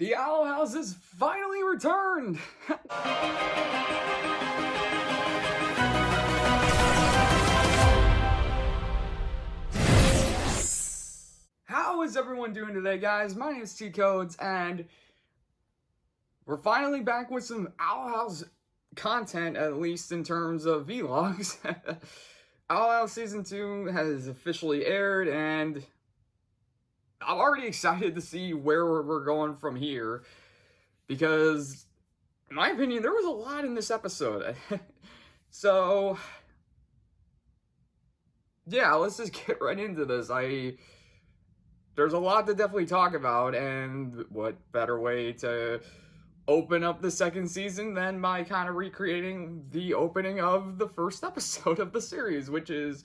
The Owl House has finally returned! How is everyone doing today, guys? My name is T-Codes, and we're finally back with some Owl House content, at least in terms of vlogs. Owl House Season 2 has officially aired, and I'm already excited to see where we're going from here, because, in my opinion, there was a lot in this episode. So, yeah, let's just get right into this. There's a lot to definitely talk about, and what better way to open up the second season than by kind of recreating the opening of the first episode of the series, which is,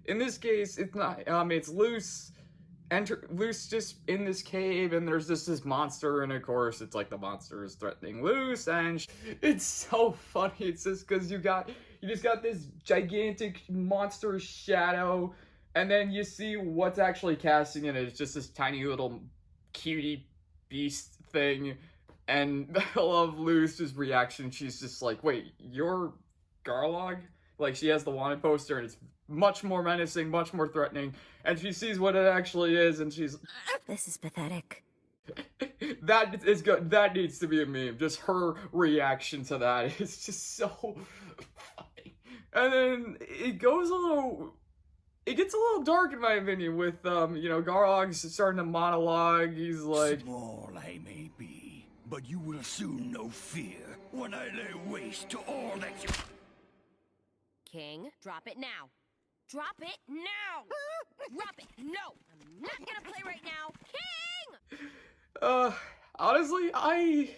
in this case, it's Luce just in this cave, and there's just this monster, and of course it's like the monster is threatening Luce, and it's so funny. It's just because you just got this gigantic monster shadow, and then you see what's actually casting it. It's just this tiny little cutie beast thing, and I love Luce's reaction. She's just like, wait, you're Garlog? Like, she has the wanted poster, and it's much more menacing, much more threatening, and she sees what it actually is, and she's... This is pathetic. That is good. That needs to be a meme. Just her reaction to that is just so funny. And then it gets a little dark, in my opinion, with, Garlog starting to monologue. He's like... Small I may be, but you will soon know fear when I lay waste to all that you... King, drop it now. Drop it now! Drop it! No! I'm not gonna play right now! King! Honestly, I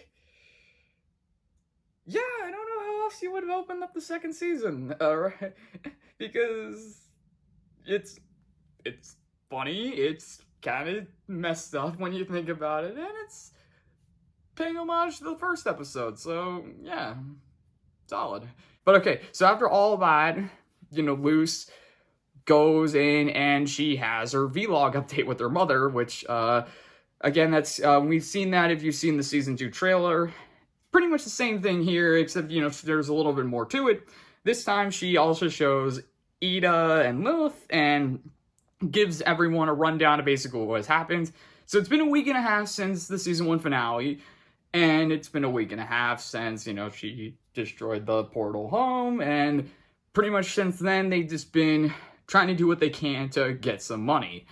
don't know how else you would have opened up the second season, right? Because it's funny, it's kind of messed up when you think about it, and it's paying homage to the first episode, so yeah, solid. But okay, so after all that, Luce goes in and she has her vlog update with her mother, which, again, that's, we've seen that if you've seen the Season 2 trailer. Pretty much the same thing here, except, there's a little bit more to it. This time, she also shows Ida and Lilith and gives everyone a rundown of basically what has happened. So it's been a week and a half since the Season 1 finale, and it's been a week and a half since, she destroyed the portal home, and pretty much since then, they've just been trying to do what they can to get some money,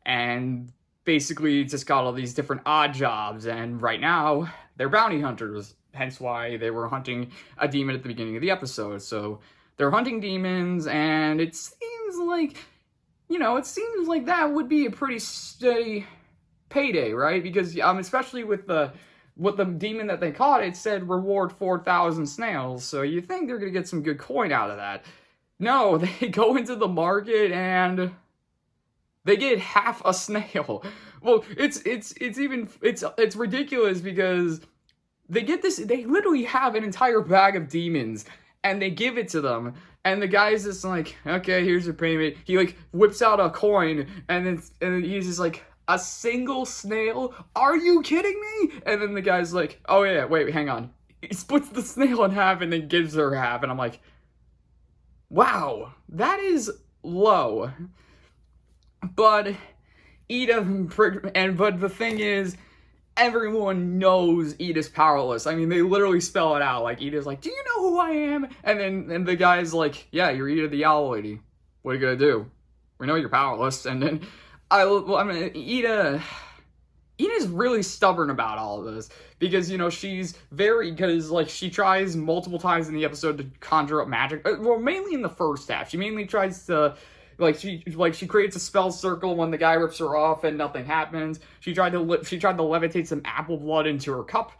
and basically just got all these different odd jobs, and right now, they're bounty hunters, hence why they were hunting a demon at the beginning of the episode. So they're hunting demons, and it seems like, that would be a pretty steady payday, right? Because, especially with the demon that they caught, it said reward 4,000 snails, so you think they're gonna get some good coin out of that. No, they go into the market and they get half a snail. Well, it's ridiculous because they literally have an entire bag of demons and they give it to them, and the guy's just like, okay, here's your payment. He whips out a coin, and then he's just like, a single snail? Are you kidding me? And then the guy's like, oh yeah, wait, hang on. He splits the snail in half and then gives her half, and I'm like, wow, that is low. But but the thing is, everyone knows Ida's powerless. I mean, they literally spell it out. Like, Ida's like, do you know who I am? And then the guy's like, yeah, you're Ida the Owl Lady. What are you gonna do? We know you're powerless. And then Ida's really stubborn about all of this, because, she's she tries multiple times in the episode to conjure up magic. Well, mainly in the first half. She mainly tries to, she creates a spell circle when the guy rips her off and nothing happens. She tried to levitate some apple blood into her cup,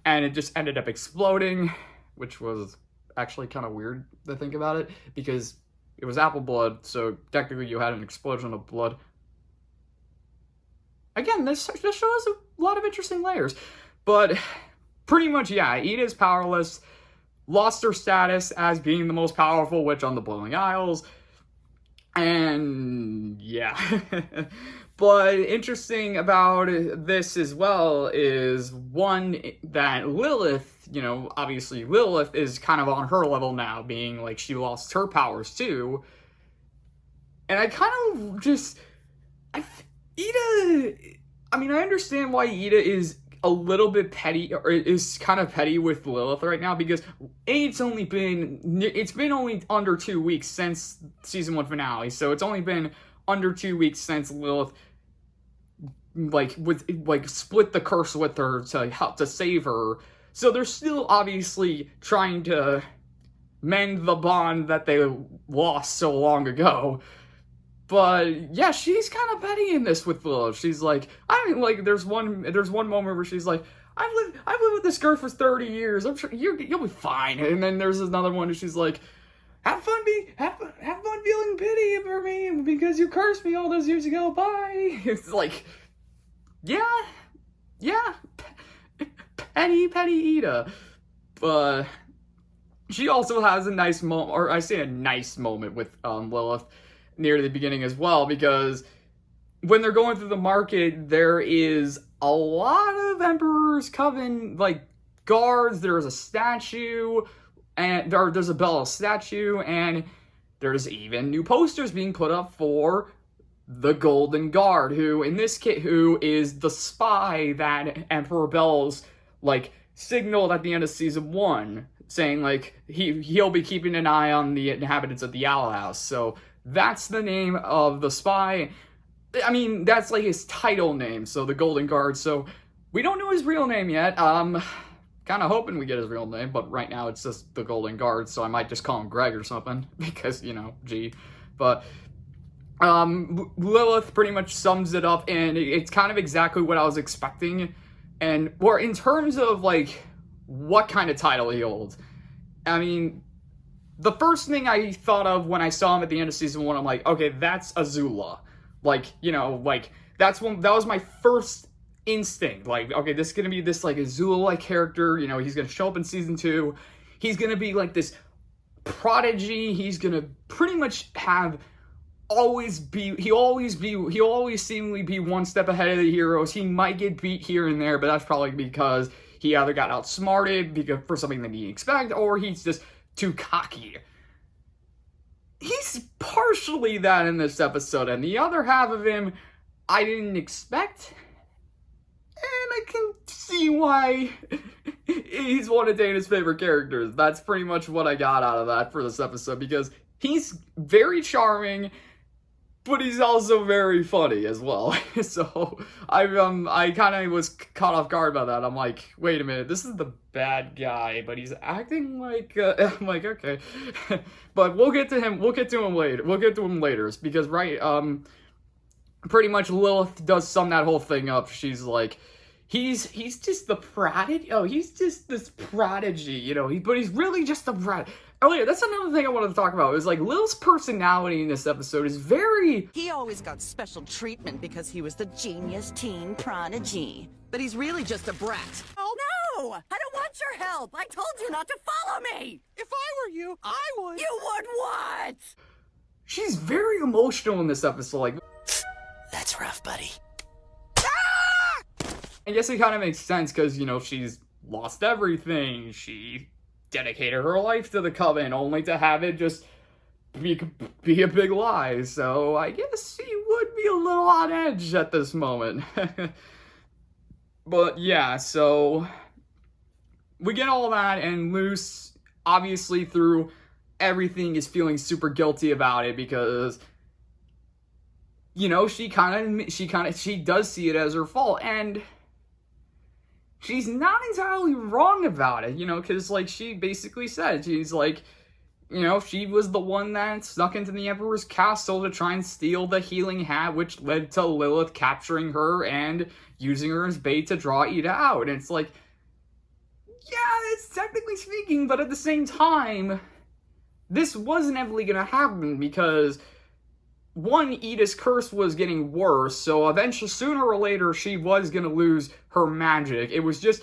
and it just ended up exploding, which was actually kind of weird to think about it, because it was apple blood, so technically you had an explosion of blood. Again, this shows a lot of interesting layers. But pretty much, yeah, Ida's powerless, lost her status as being the most powerful witch on the Blowing Isles, and yeah. But interesting about this as well is, one, that Lilith, you know, obviously Lilith is kind of on her level now, being like she lost her powers too. And I kind of just, Ida, I mean, I understand why Ida is a little bit petty, or is kind of petty with Lilith right now, because it's been only under 2 weeks since season 1 finale, so it's only been under 2 weeks since Lilith split the curse with her to help to save her. So they're still obviously trying to mend the bond that they lost so long ago. But yeah, she's kind of petty in this with Lilith. She's like, I mean, like, there's one moment where she's like, I've lived with this girl for 30 years. I'm sure you'll be fine. And then there's another one where she's like, have fun feeling pity for me because you cursed me all those years ago. Bye. It's like, yeah, petty Ida. But she also has a nice moment, or I say a nice moment with Lilith near the beginning as well, because when they're going through the market, there is a lot of Emperor's Coven, like, guards. There's a statue, and there's a Bella statue, and there's even new posters being put up for the Golden Guard, who is the spy that Emperor Bel's, like, signaled at the end of season 1, saying, like, he'll be keeping an eye on the inhabitants of the Owl House. So that's the name of the spy. I mean, that's like his title name, so the Golden Guard. So we don't know his real name yet. Kind of hoping we get his real name, but right now it's just the Golden Guard, so I might just call him Greg or something, because, you know, G. But Lilith pretty much sums it up, and it's kind of exactly what I was expecting. And, or in terms of, like, what kind of title he holds, I mean, the first thing I thought of when I saw him at the end of season 1, I'm like, okay, that's Azula. Like, you know, like, that was my first instinct. Like, okay, this is gonna be this, like, Azula-like character, you know, he's gonna show up in season 2, he's gonna be, like, this prodigy, he's gonna pretty much he'll always seemingly be one step ahead of the heroes. He might get beat here and there, but that's probably because he either got outsmarted for something that he didn't expect, or he's just too cocky. He's partially that in this episode, and the other half of him I didn't expect, and I can see why he's one of Dana's favorite characters. That's pretty much what I got out of that for this episode, because he's very charming, but he's also very funny as well. So I kind of was caught off guard by that. I'm like, wait a minute, this is the bad guy, but he's acting like I'm like, okay. But we'll get to him later. It's because pretty much Lilith does sum that whole thing up. She's like, he's just the prodigy. Oh, he's just this prodigy, you know. But he's really just a prodigy. Oh yeah, that's another thing I wanted to talk about. It was like Lil's personality in this episode is very... He always got special treatment because he was the genius teen prodigy. But he's really just a brat. Oh, no! I don't want your help! I told you not to follow me! If I were you, I would... You would what? She's very emotional in this episode, like... That's rough, buddy. I guess it kind of makes sense, because, you know, she's lost everything. She dedicated her life to the Coven, only to have it just be a big lie. So I guess she would be a little on edge at this moment. But yeah, so we get all that, and Luce, obviously through everything, is feeling super guilty about it, because, you know, she does see it as her fault, and she's not entirely wrong about it, you know, because, like, she basically said, she's like, you know, she was the one that snuck into the Emperor's castle to try and steal the healing hat, which led to Lilith capturing her and using her as bait to draw Ida out. And it's like, yeah, it's technically speaking, but at the same time, this was inevitably going to happen, because one, Ida's curse was getting worse, so eventually, sooner or later, she was going to lose her magic. It was just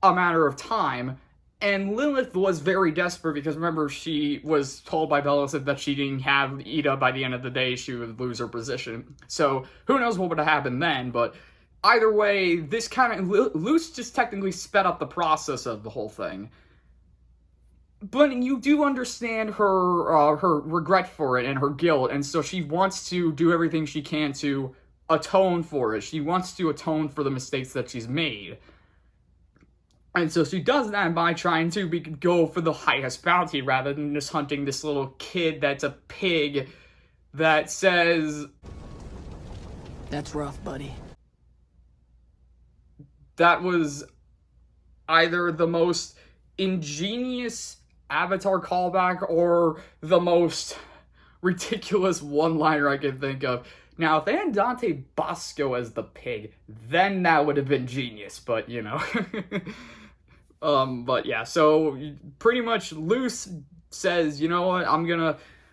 a matter of time. And Lilith was very desperate because, remember, she was told by Bellows that if she didn't have Ida by the end of the day, she would lose her position. So, who knows what would have happened then, but either way, this kind of... Luce just technically sped up the process of the whole thing. But you do understand her regret for it and her guilt, and so she wants to do everything she can to atone for it. She wants to atone for the mistakes that she's made. And so she does that by trying to go for the highest bounty rather than just hunting this little kid that's a pig that says... That's rough, buddy. That was either the most ingenious Avatar callback or the most ridiculous one-liner I can think of. Now, if they had Dante Bosco as the pig, then that would have been genius, but, you know. But yeah, so pretty much Luce says, you know what,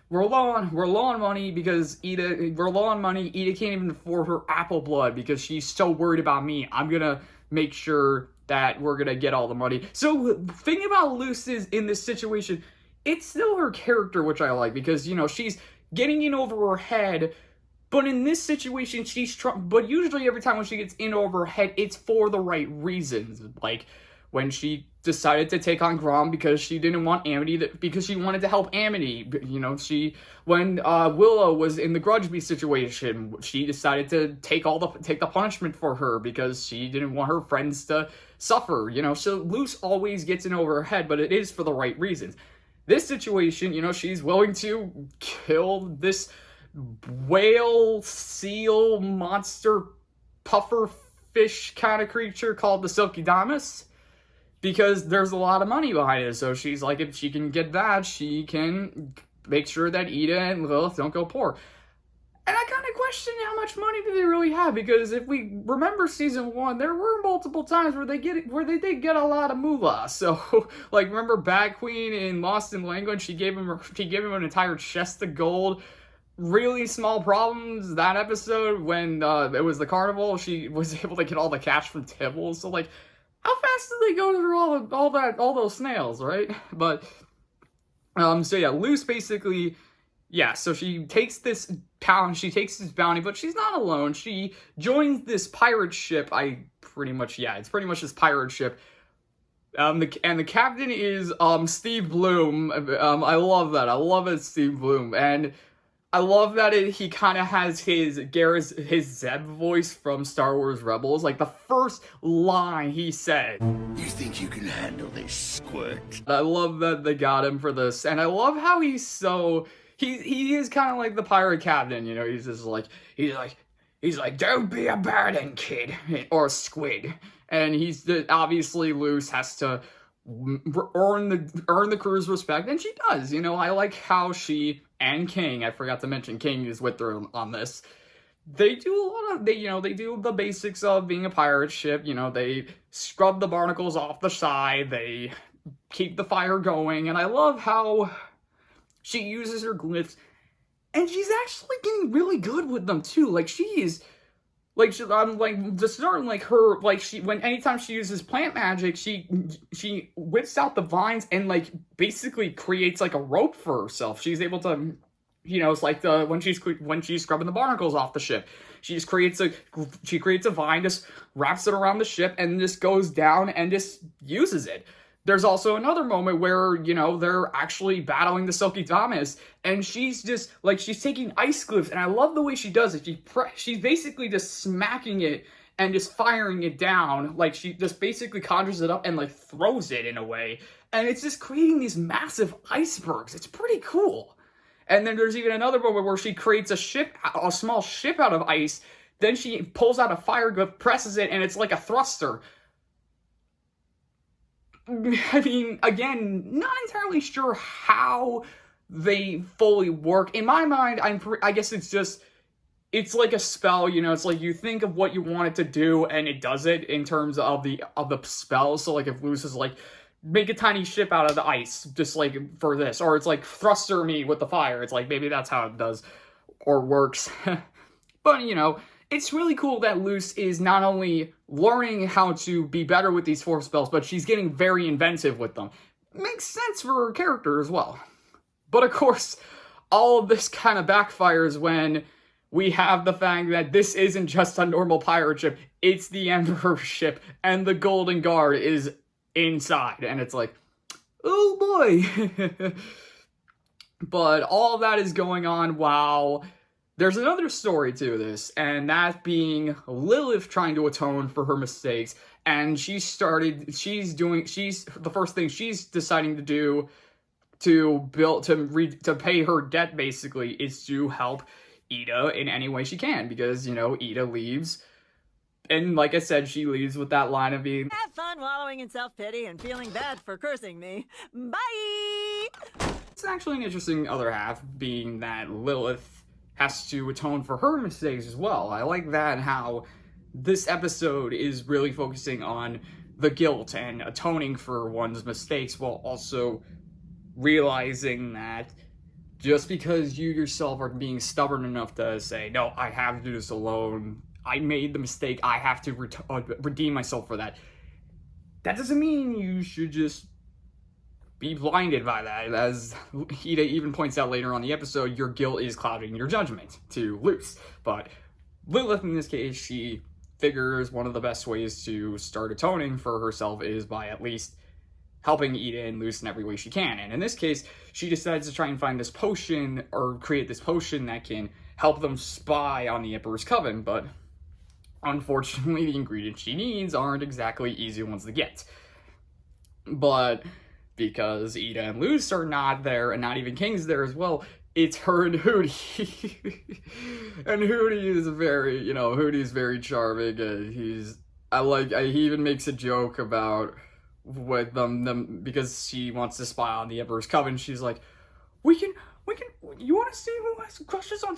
we're low on money because we're low on money. Ida can't even afford her apple blood because she's so worried about me. I'm gonna make sure that we're gonna get all the money. So, the thing about Luce is, in this situation, it's still her character, which I like, because, you know, she's getting in over her head, but in this situation, but usually every time when she gets in over her head, it's for the right reasons. Like, when she decided to take on Grom because she didn't want Amity, because she wanted to help Amity. You know, when Willow was in the Grudgeby situation, she decided to take the punishment for her because she didn't want her friends to suffer. You know, so Luce always gets in over her head, but it is for the right reasons. This situation, you know, she's willing to kill this whale, seal, monster, puffer fish kind of creature called the Silky Damus, because there's a lot of money behind it. So she's like, if she can get that, she can make sure that Ida and Lilith don't go poor. And I kind of question how much money do they really have, because if we remember season 1, there were multiple times where they did get a lot of moolah. So, like, remember Bat Queen in Lost in Language? She gave him an entire chest of gold. Really small problems that episode when it was the carnival. She was able to get all the cash from Tibbles. So, like, how fast did they go through all those snails, right? But so yeah, Luce basically, yeah, so she takes this bounty, but she's not alone. She joins this pirate ship. It's pretty much this pirate ship. And the captain is Steve Bloom. I love that. I love it, Steve Bloom. And I love that he kind of has his Zeb voice from Star Wars Rebels. Like, the first line he said. You think you can handle this, squirt? I love that they got him for this. And I love how he's so... He is kind of like the pirate captain, you know? He's just like... He's like, don't be a burden, kid. Or squid. And obviously Luce has to earn the crew's respect. And she does, you know? I like how she... and King, I forgot to mention King is with her on this. They do they do the basics of being a pirate ship. You know, they scrub the barnacles off the side, they keep the fire going, and I love how she uses her glyphs, and she's actually getting really good with them too. Like, anytime she uses plant magic, she whips out the vines and, like, basically creates, like, a rope for herself. She's able to, you know, it's like when she's scrubbing the barnacles off the ship. She creates a vine, just wraps it around the ship, and just goes down and just uses it. There's also another moment where, you know, they're actually battling the Silky Damus, and she's just, like, she's taking ice glyphs, and I love the way she does it. She's basically just smacking it and just firing it down. Like, she just basically conjures it up and, like, throws it in a way, and it's just creating these massive icebergs. It's pretty cool. And then there's even another moment where she creates a small ship out of ice, then she pulls out a fire glyph, presses it, and it's like a thruster. I mean, again, not entirely sure how they fully work. In my mind, I guess it's like a spell, you know, it's like you think of what you want it to do, and it does it in terms of the spell. So, like, if Luce is like, make a tiny ship out of the ice, just like for this, or it's like, thruster me with the fire, it's like, maybe that's how it does or works. But, you know, it's really cool that Luce is not only learning how to be better with these force spells, but she's getting very inventive with them. Makes sense for her character as well. But of course, all of this kind of backfires when we have the fact that this isn't just a normal pirate ship, it's the Emperor's ship, and the Golden Guard is inside, and it's like, oh boy. But all that is going on while there's another story to this, and that being Lilith trying to atone for her mistakes, and the first thing she's deciding to do to pay her debt, basically, is to help Ida in any way she can, because, you know, Ida leaves, and like I said, she leaves with that line of being, Have fun wallowing in self-pity and feeling bad for cursing me. Bye! it's actually an interesting other half, being that Lilith has to atone for her mistakes as well. I like that, how this episode is really focusing on the guilt and atoning for one's mistakes, while also realizing that just because you yourself are being stubborn enough to say, no, I have to do this alone, I made the mistake, I have to redeem myself for that, that doesn't mean you should just be blinded by that. As Ida even points out later on in the episode, your guilt is clouding your judgment to Luce. But Lilith, in this case, she figures one of the best ways to start atoning for herself is by at least helping Ida and Luce in every way she can. And in this case, she decides to try and find this potion, or create this potion that can help them spy on the Emperor's Coven, but unfortunately the ingredients she needs aren't exactly easy ones to get. But because Ida and Luce are not there, and not even King's there as well, it's her and Hooty. And Hooty is Hooty's very charming. He even makes a joke about with them because she wants to spy on the Emperor's Coven. She's like, you want to see who has crushes on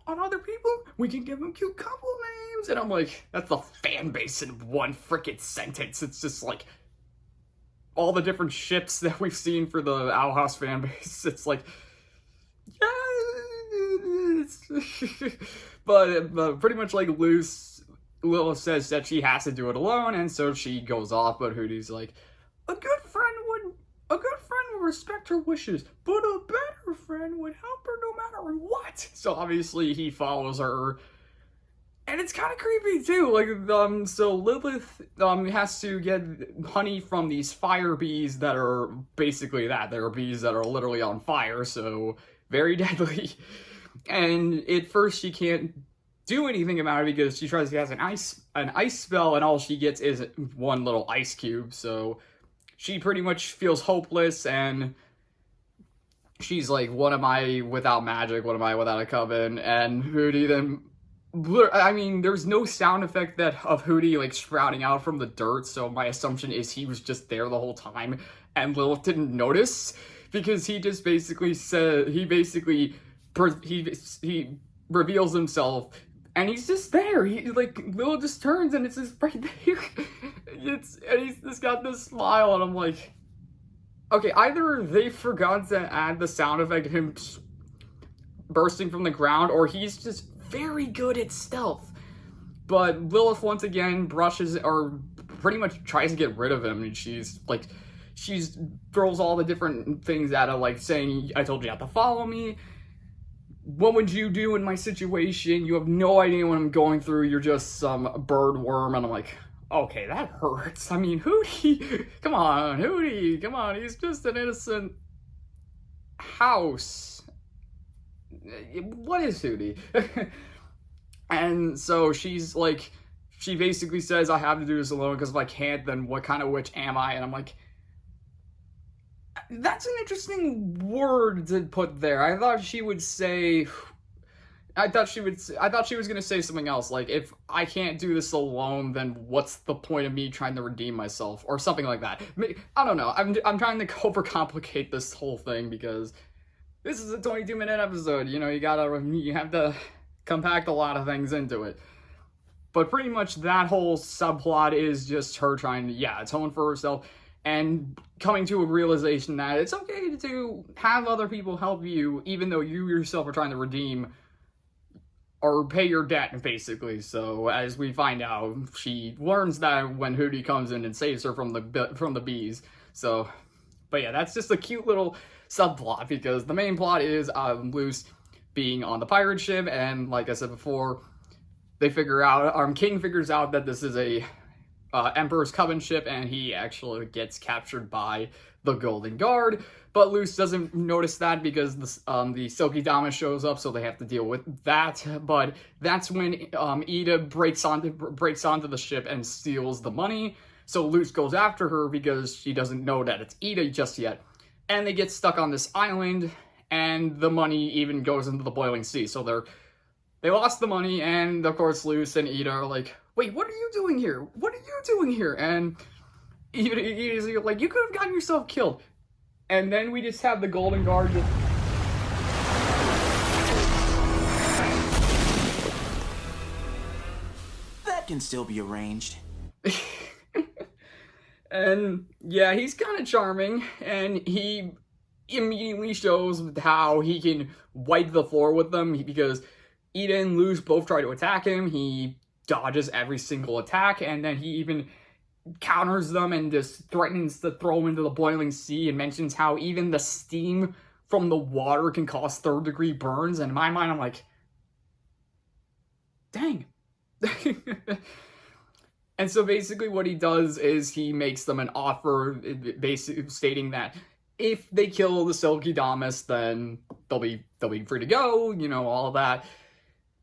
on other people? We can give them cute couple names. And I'm like, that's the fan base in one frickin' sentence. It's just like all the different ships that we've seen for the Owl House fan base. It's like, yeah, but pretty much like Lilith says that she has to do it alone, and so she goes off. But Hooty's like, a good friend would respect her wishes, but a better friend would help her no matter what. So obviously he follows her, and it's kind of creepy too. Like, so Lilith has to get honey from these fire bees that are basically that. They're bees that are literally on fire, so very deadly. And at first she can't do anything about it because she tries to cast an ice spell, and all she gets is one little ice cube. So she pretty much feels hopeless, and she's like, what am I without magic? What am I without a coven? And Hooty then, I mean, there's no sound effect of Hooty like sprouting out from the dirt, so my assumption is he was just there the whole time and Lilith didn't notice, because he just basically said, he reveals himself and he's just there. Lilith just turns and it's just right there. And he's just got this smile, and I'm like, okay, either they forgot to add the sound effect of him bursting from the ground, or he's just very good at stealth. But Lilith once again brushes, or pretty much tries to get rid of him, and she throws all the different things at him, like saying, I told you not to follow me. What would you do in my situation? You have no idea what I'm going through. You're just some bird worm. And I'm like, okay, that hurts. I mean, Hooty, come on, he's just an innocent house. What is Hooty? And so she's like, she basically says, I have to do this alone, because if I can't, then what kind of witch am I? And I'm like, that's an interesting word to put there. I thought she was gonna say something else, like, if I can't do this alone, then what's the point of me trying to redeem myself, or something like that. I don't know. I'm trying to overcomplicate this whole thing, because this is a 22-minute episode. You know, you have to compact a lot of things into it. But pretty much that whole subplot is just her trying to, atone for herself, and coming to a realization that it's okay to have other people help you, even though you yourself are trying to redeem or pay your debt, basically. So as we find out, she learns that when Hooty comes in and saves her from the bees. So, but yeah, that's just a cute little subplot, because the main plot is Luce being on the pirate ship, and like I said before, they figure out, King figures out that this is a Emperor's Coven ship, and he actually gets captured by the Golden Guard. But Luce doesn't notice that because the Silky Dama shows up, so they have to deal with that. But that's when Ida breaks onto the ship and steals the money. So Luce goes after her because she doesn't know that it's Ida just yet. And they get stuck on this island, and the money even goes into the boiling sea. So they lost the money, and of course Luce and Ida are like, wait, what are you doing here? What are you doing here? And Ida's like, you could have gotten yourself killed. And then we just have the Golden Guard just... That can still be arranged. And yeah, he's kind of charming, and he immediately shows how he can wipe the floor with them, because Ida and Luce both try to attack him. He dodges every single attack, and then he even counters them and just threatens to throw them into the boiling sea, and mentions how even the steam from the water can cause third-degree burns. And in my mind, I'm like, dang. And so basically what he does is he makes them an offer, basically stating that if they kill the Silky Damas, then they'll be free to go, you know, all of that.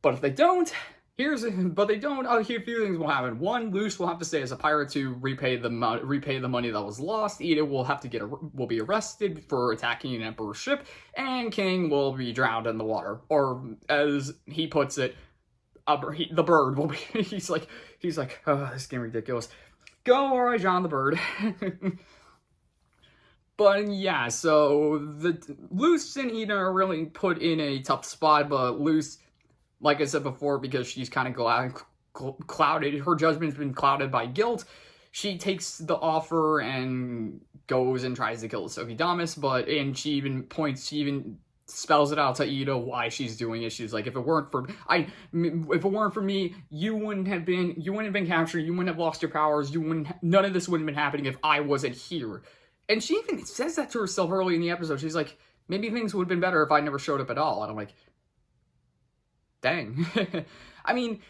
But if they don't, a few things will happen. One, Luce will have to stay as a pirate to repay the money that was lost. Ida will have to will be arrested for attacking an Emperor's ship, and King will be drowned in the water. Or as he puts it, the bird will be. He's like, oh, this is getting ridiculous. Go, alright, John the Bird. But yeah, so Luce and Ida are really put in a tough spot, but Luce, like I said before, because she's kind of clouded, her judgment's been clouded by guilt, she takes the offer and goes and tries to kill the Silky Damas, and she even spells it out to Ida why she's doing it. She's like, if it weren't for me, you wouldn't have been captured, you wouldn't have lost your powers, none of this wouldn't have been happening if I wasn't here. And she even says that to herself early in the episode. She's like, maybe things would have been better if I never showed up at all. And I'm like, dang. I mean,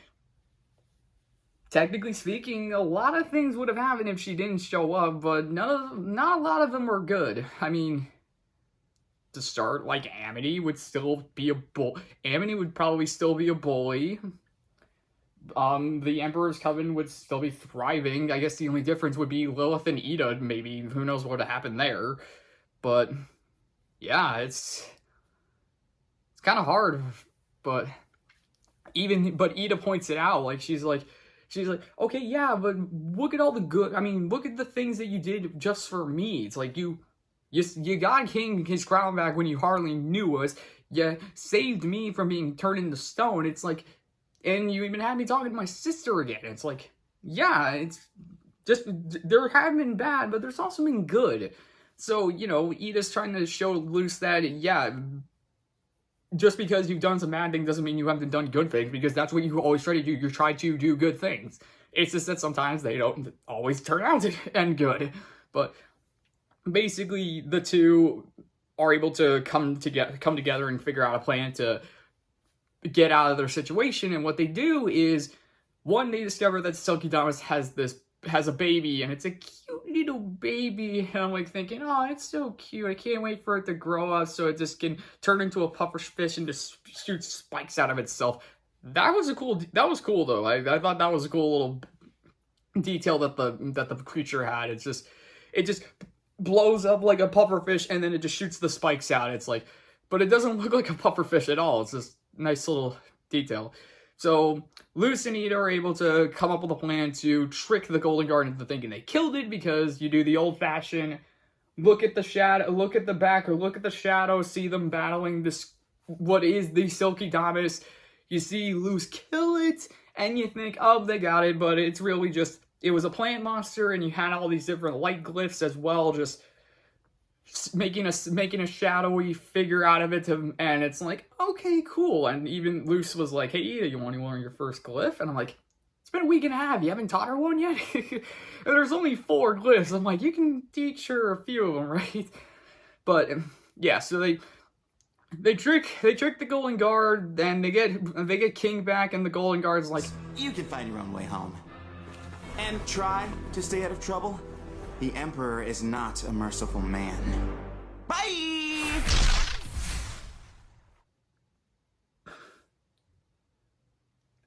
technically speaking, a lot of things would have happened if she didn't show up, but not a lot of them were good. I mean, to start, like, Amity would still be Amity would probably still be a bully. The Emperor's Coven would still be thriving. I guess the only difference would be Lilith and Ida, maybe. Who knows what would have happened there. But, yeah, it's kind of hard. But Ida points it out. Like, she's like, okay, yeah, but look at all the good, I mean, look at the things that you did just for me. It's like, you got King his crown back when you hardly knew us. You saved me from being turned into stone. It's like, and you even had me talking to my sister again. It's like, yeah, it's just, there have been bad, but there's also been good. So, you know, Ida's trying to show Luce that, yeah, just because you've done some bad things doesn't mean you haven't done good things, because that's what you always try to do. You try to do good things. It's just that sometimes they don't always turn out to end good. But basically, the two are able to come together and figure out a plan to get out of their situation. And what they do is, one, they discover that Silky Damas has a baby, and it's a cute little baby, and I'm like thinking, oh, it's so cute, I can't wait for it to grow up so it just can turn into a pufferfish and just shoot spikes out of itself. That was cool though. I thought that was a cool little detail that the creature had. It just blows up like a pufferfish, and then it just shoots the spikes out. It's like, but it doesn't look like a pufferfish at all. It's just nice little detail. So Luce and Ida are able to come up with a plan to trick the Golden Guard into thinking they killed it, because you do the old-fashioned look at the shadow, look at the back, or look at the shadow, see them battling this, what is the Silky Damas. You see Luce kill it, and you think, oh, they got it, but it's really just, it was a plant monster, and you had all these different light glyphs as well, just making a shadowy figure out of it and it's like, okay, cool. And even Luce was like, hey, Ida, you want to learn your first glyph? And I'm like, it's been a week and a half. You haven't taught her one yet? And there's only 4 glyphs. I'm like, you can teach her a few of them, right? But yeah, so they trick the Golden Guard, then they get King back, and the Golden Guard's like, You can find your own way home. And try to stay out of trouble. The Emperor is not a merciful man. Bye!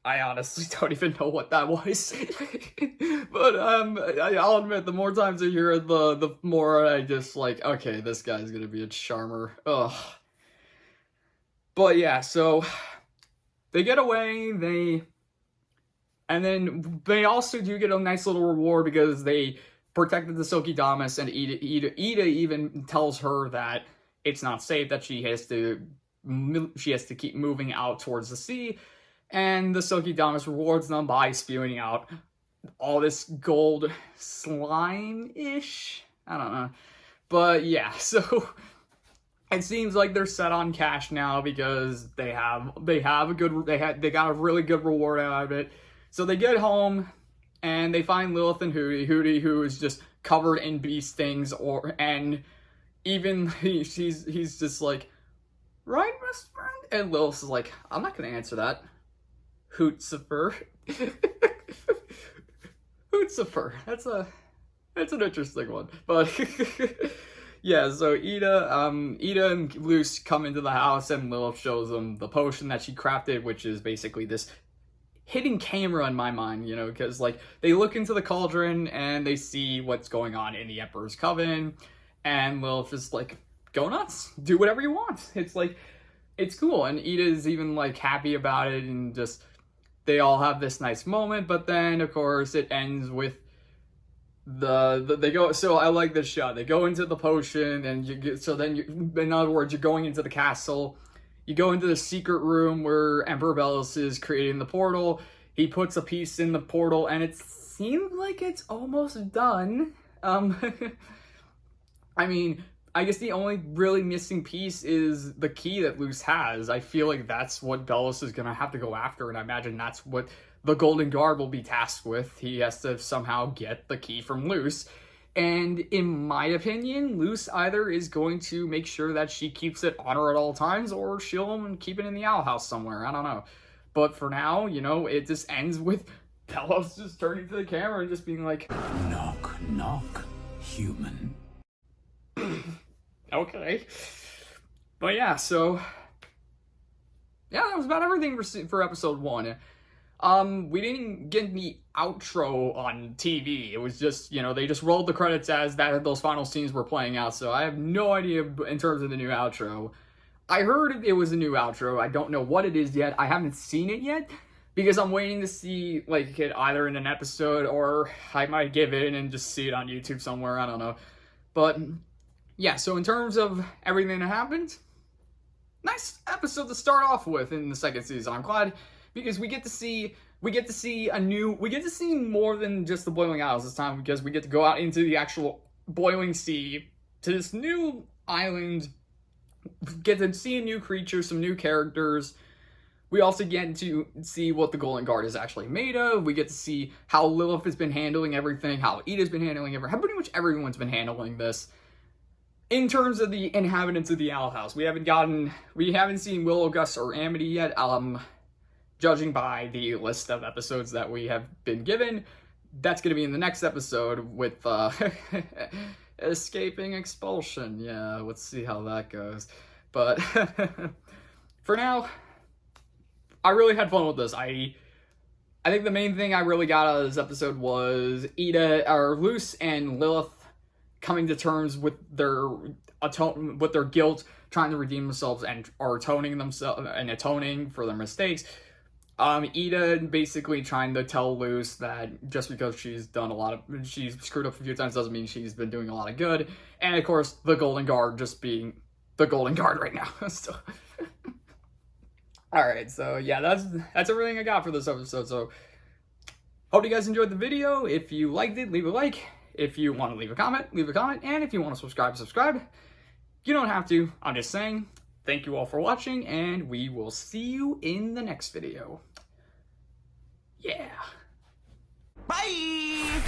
I honestly don't even know what that was. But I'll admit, the more times I hear it, the more I just like, okay, this guy's gonna be a charmer. Ugh. But yeah, so they get away, and then they also do get a nice little reward because they protected the Silky Damas, and Ida even tells her that it's not safe, that she has to keep moving out towards the sea, and the Silky Damas rewards them by spewing out all this gold slime-ish? I don't know. But yeah, so it seems like they're set on cash now because they got a really good reward out of it. So they get home and they find Lilith and Hooty, who is just covered in bee stings, and even he's just like, right, best friend? And Lilith is like, I'm not gonna answer that. Hootsifer. Hootsifer. That's an interesting one. But yeah, so Ida and Luce come into the house, and Lilith shows them the potion that she crafted, which is basically this hidden camera in my mind, you know, because like they look into the cauldron and they see what's going on in the Emperor's Coven, and Lilith is like, go nuts, do whatever you want. It's like, it's cool, and Ida's even like happy about it, and just they all have this nice moment. But then of course it ends with they go. So I like this shot. They go into the potion, and in other words, you're going into the castle. You go into the secret room where Emperor Belus is creating the portal. He puts a piece in the portal, and it seems like it's almost done. I mean, I guess the only really missing piece is the key that Luce has. I feel like that's what Belus is going to have to go after, and I imagine that's what the Golden Guard will be tasked with. He has to somehow get the key from Luce. And in my opinion, Luce either is going to make sure that she keeps it on her at all times, or she'll keep it in the owl house somewhere. I don't know. But for now, you know, it just ends with Belus just turning to the camera and just being like, Knock, knock, human. okay. But yeah, so yeah, that was about everything for episode 1. We didn't get the outro on TV. It was just, you know, they just rolled the credits as those final scenes were playing out. So I have no idea in terms of the new outro. I heard it was a new outro. I don't know what it is yet. I haven't seen it yet because I'm waiting to see like it either in an episode, or I might give in and just see it on YouTube somewhere. I don't know. But yeah, so in terms of everything that happened, nice episode to start off with in the second season. I'm glad, because we get to see more than just the Boiling Isles this time, because we get to go out into the actual boiling sea to this new island, get to see a new creature, some new characters. We also get to see what the Golden Guard is actually made of. We get to see how Lilith has been handling everything, how Ida's been handling everything, how pretty much everyone's been handling this. In terms of the inhabitants of the Owl House, we haven't seen Willow, Gus, or Amity yet. Judging by the list of episodes that we have been given, that's going to be in the next episode with escaping expulsion. Yeah, let's see how that goes. But for now, I really had fun with this. I think the main thing I really got out of this episode was Luce and Lilith coming to terms with their guilt, trying to redeem themselves, and are atoning for their mistakes. Ida basically trying to tell Luce that just because she's screwed up a few times doesn't mean she's been doing a lot of good. And of course, the Golden Guard just being the Golden Guard right now. So, alright, so yeah, that's everything I got for this episode. So, hope you guys enjoyed the video. If you liked it, leave a like. If you want to leave a comment, and if you want to subscribe, subscribe. You don't have to, I'm just saying. Thank you all for watching, and we will see you in the next video. Yeah. Bye!